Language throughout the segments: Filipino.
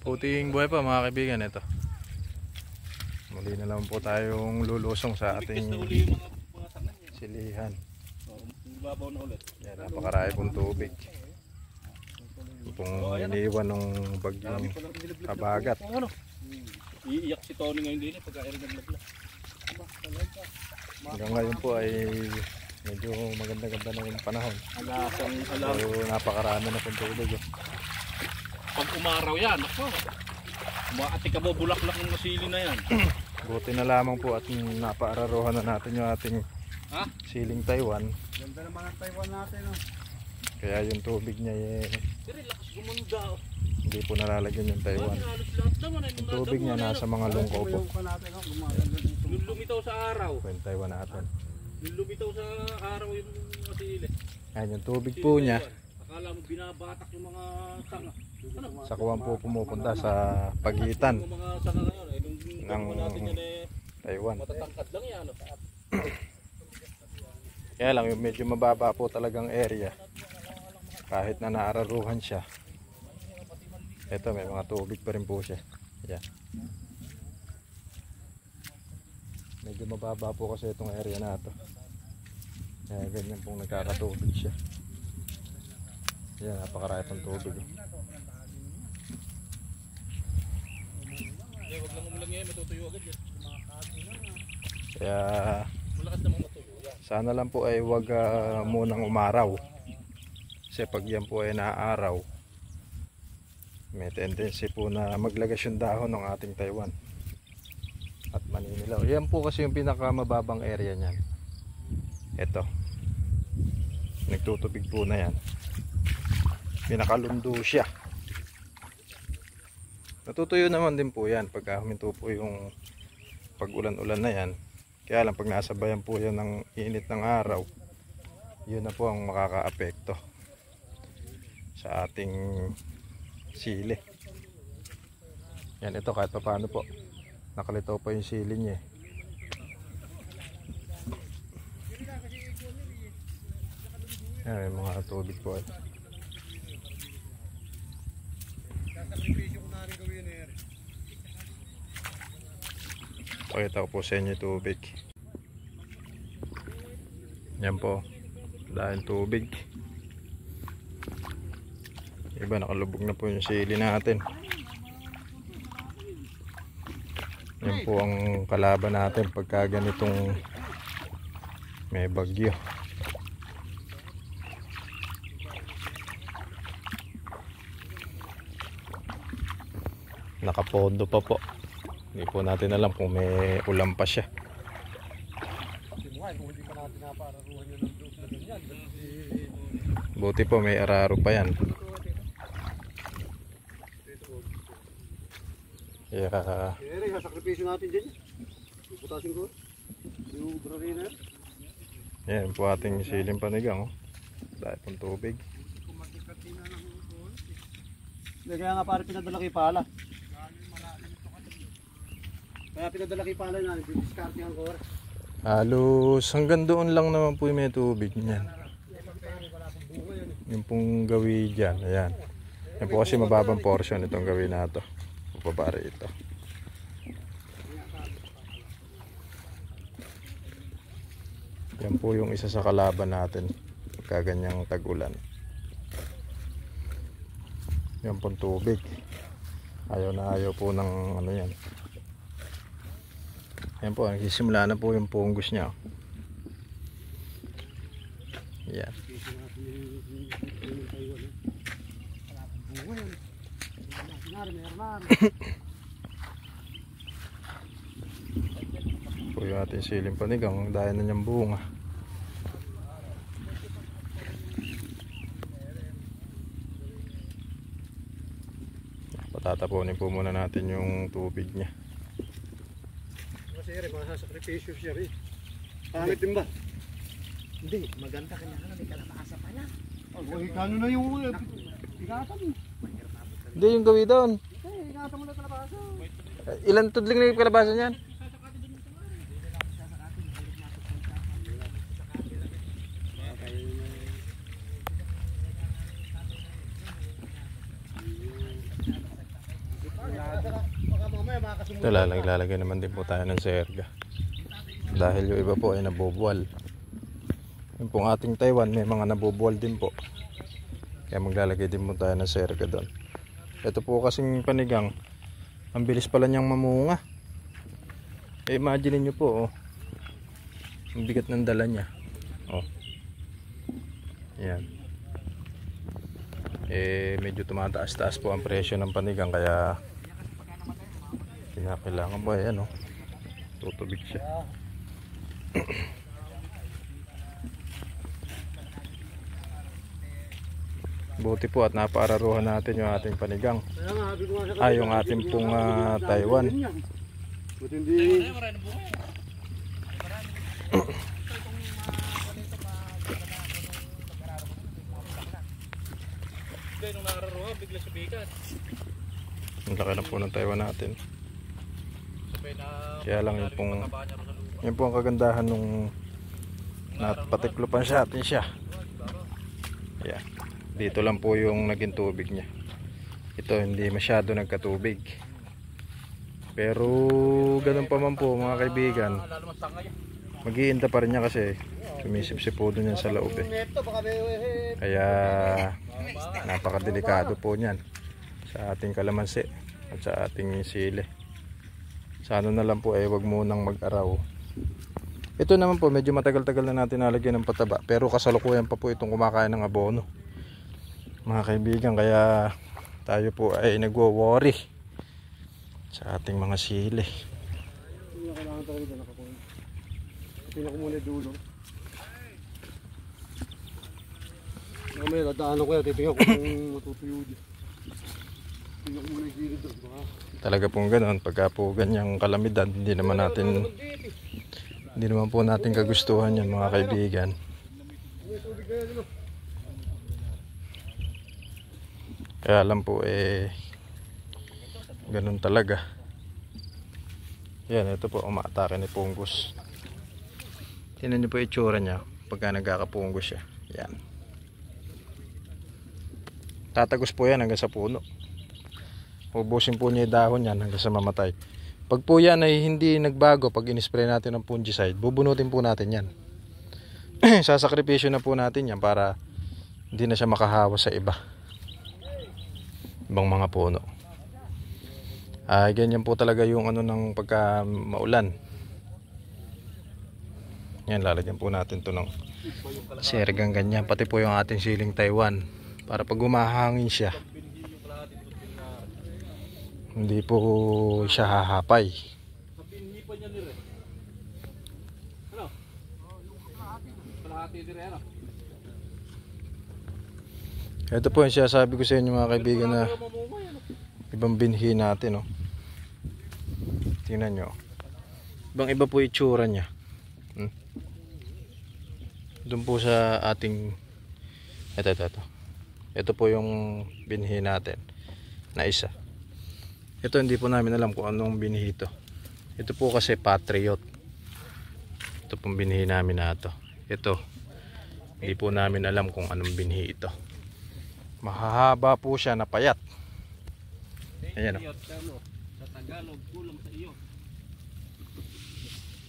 Puting buhay pa mga kaibigan, ito. Muli na lang po tayong lulusong sa ating silihan. Yan, napakarami pong tubig. Itong iniwan ng bagyong kabagat. Iiyak si Tony ngayon din pagka-air ng lagla. Hanggang ngayon po ay medyo maganda-ganda na yung panahon. So napakarami na pong tubig. Pag umaraw yan, ako. Makati ka mo bulaklak ng masili na yan. Buti na lamang po at napaararuhan na natin yung ating siling Taiwan. Ganda naman ang Taiwan natin. Kaya yung tubig niya Relax, gumanda. hindi po nalalagyan yung Taiwan. Yung tubig niya nasa mga lungkaw po. Yung lumitaw sa araw. Yung Taiwan natin. Yung lumitaw sa araw yung masili. Ayan yung tubig po niya. Akala mo binabatak yung mga sanga. Sa kuwan po pumupunta sa pagitan Yung mga sanga ngayon, ng Taiwan. matatangkad lang yan. Kaya lang yung medyo mababa po talagang area. Kahit na naararuhan siya. Ito may mga tubig pa rin po siya. Ayan. Medyo mababa po kasi itong area na ito. Kaya ganyan pong nagkakatubig siya. Ayan, napakarami pang tubig. Wag lang umulan ngayon, matutuyo agad yan. Kaya Malakas naman matuyo yan. sana lang po ay wag munang umaraw. Kasi pag yan po ay naaaraw, may tendency po na maglagas yung dahon ng ating Taiwan at maninilaw. Yan po kasi yung pinakamababang area niyan. Ito. Nagtutubig po na yan. Pinakalundo siya. Natutuyo naman din po yan pagka huminto po yung pag-ulan-ulan na yan. Kaya lang pag nasabayan po yan ng init ng araw, yun na po ang makaka-apekto sa ating sili. Yan, ito kahit pa paano po nakalitaw pa yung sili niya. Yan, yung mga tubig po. Pakita ko po sa inyo tubig. Yan po, dahil tubig. Iba nakalubog na po yung sili natin. Yan po ang kalaban natin pagka ganitong may bagyo. Nakapondo pa po. Hindi po natin alam kung may ulam pa siya. Buti po may araro pa yan. Kaya sakripisyo natin dyan. Putasin ko. Yung brarina. yan po ating siling panigang. Dahil pong tubig. Kaya nga pare pinadala kay pala. Kaya pinadala kay pala na, didiskarte ang core. Halos hanggang doon lang naman po yung may tubig niyan. Yung pong gawi dyan. Ayan. Yan po kasi mababang portion itong gawin na ito. Pabari ito. Yan po yung isa sa kalaban natin pagka ganyang tag-ulan. Yan pong tubig. Ayaw na ayaw po ng ano yan. Yan po, nagsisimula na po yung punggos niya. Yan. Po yung ating siling panigang dahil na niyang bunga. Patatapunin po muna natin yung tubig niya. Kasi rin, masasakripisyo siya rin. Pangit din ba? Hindi, maganda kanya ka na, may kalabasa pa yan. Kano na yung ingatan mo? Hindi yung gawi doon. Ingatan mo na kalabasa. Ilan tudling na yung kalabasa niyan? Ito lalagay naman din po tayo ng serga. Dahil yung iba po ay nabubuwal. Yung pong ating Taiwan may mga nabubuwal din po. Kaya maglalagay din po tayo ng serga doon. Ito po kasing panigang, ang bilis pala niyang mamunga. Imagine niyo po, oh. Ang bigat ng dala niya. Oh. Yan. Medyo tumataas-taas po ang presyo ng panigang, kaya kailangan po, ayan, oh. Tutubig siya. Buti po at napaararuhan natin yung ating panigang. Yung ating pong Taiwan. Buti hindi. Nung nararuha, bigla subikan. Ang laki na po ng Taiwan natin. Sabay na Kaya lang yung pong kagandahan nung napatiklupan sa atin siya. Yeah. Dito lang po yung naging tubig niya. Ito hindi masyado nagkatubig. Pero ganun pa man po mga kaibigan. Mag-iinta pa rin niya kasi sumisipsip po doon yan sa loob eh. Kaya napakadelikado po niyan sa ating kalamansi at sa ating sili. Sa ano na lang po wag munang mag-araw. Ito naman po medyo matagal-tagal na natin nalagyan ng pataba, pero kasalukuyan pa po itong kumakain ng abono mga kaibigan, kaya tayo po ay nagwo-worry sa ating mga sili. Hindi na kailangan talaga na nakakuha. Tingnan ko muna dulo. Mamaya dadaanan ko yan, titingnan ko kung matutuyo dyan. Tingnan ko muna yung gilid doon. Talaga pong ganoon, pagka po ganyang kalamidad, hindi naman po natin kagustuhan yan mga kaibigan. Kaya lang po ganun talaga. Yan, ito po umaatake ni punggos. Tingnan niyo po itsura niya pagka nagkakapunggos siya. Yan. Tatagos po yan hanggang sa puno. Ubusin po niya yung dahon yan hanggang sa mamatay. Pag po yan ay hindi nagbago, pag in-spray natin ng fungicide, bubunutin po natin yan. Sasakripisyo na po natin yan para hindi na siya makahawa sa ibang mga puno. Ganyan po talaga yung ano ng pagka maulan. Yan, lalagyan po natin to ng sergang ganyan, pati po yung ating siling Taiwan, para pag umahangin siya hindi po siya hahapay. Ito po yung sinasabi ko sa inyo mga kaibigan na ibang binhi natin, oh. Tingnan nyo, ibang iba po itsura nya. Doon po sa ating ito po yung binhi natin na isa. Ito hindi po namin alam kung anong binhi ito. Ito po kasi Patriot. Ito pong binhi namin na ito. Ito hindi po namin alam kung anong binhi ito. Mahahaba po siya na payat. Ayan, oh. Sa Tagalog, kulang sa iyo.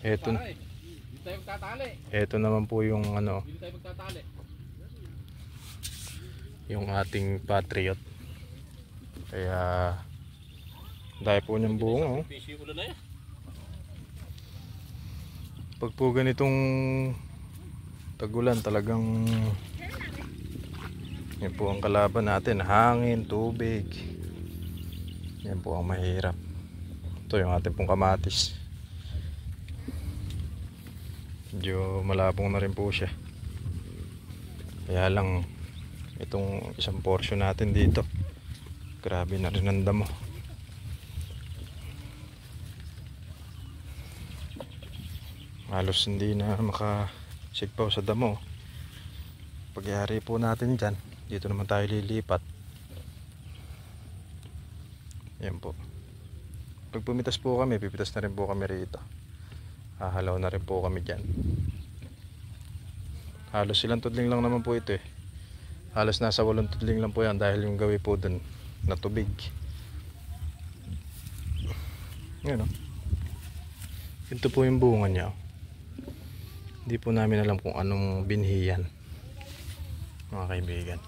Ito. Hindi tayo magtatali. Ito naman po yung ano, Hindi tayo magtatali. yung ating Patriot. Kaya dahil po niyang bunga, oh. Busy ulan na yan. Pag po ganitong tagulan, talagang yan po ang kalaban natin, hangin, tubig. Yan po ang mahirap. Ito yung ating pong kamatis. Medyo malabong na rin po siya. Kaya lang itong isang portion natin dito, grabe na rin ang damo. Halos hindi na makasigpaw sa damo. Pagyari po natin dyan, dito naman tayo lilipat. Yan po. Pag pumitas po kami, pipitas na rin po kami rito. Hahalaw na rin po kami dyan. Halos silang tudling lang naman po ito eh. Halos nasa 8 tudling lang po yan dahil yung gawi po dun na tubig. Yan, oh. Ito po yung bunga niya. Oh. Hindi po namin alam kung anong binhi yan, mga kaibigan.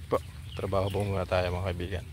Po, trabaho po muna tayo mga kaibigan.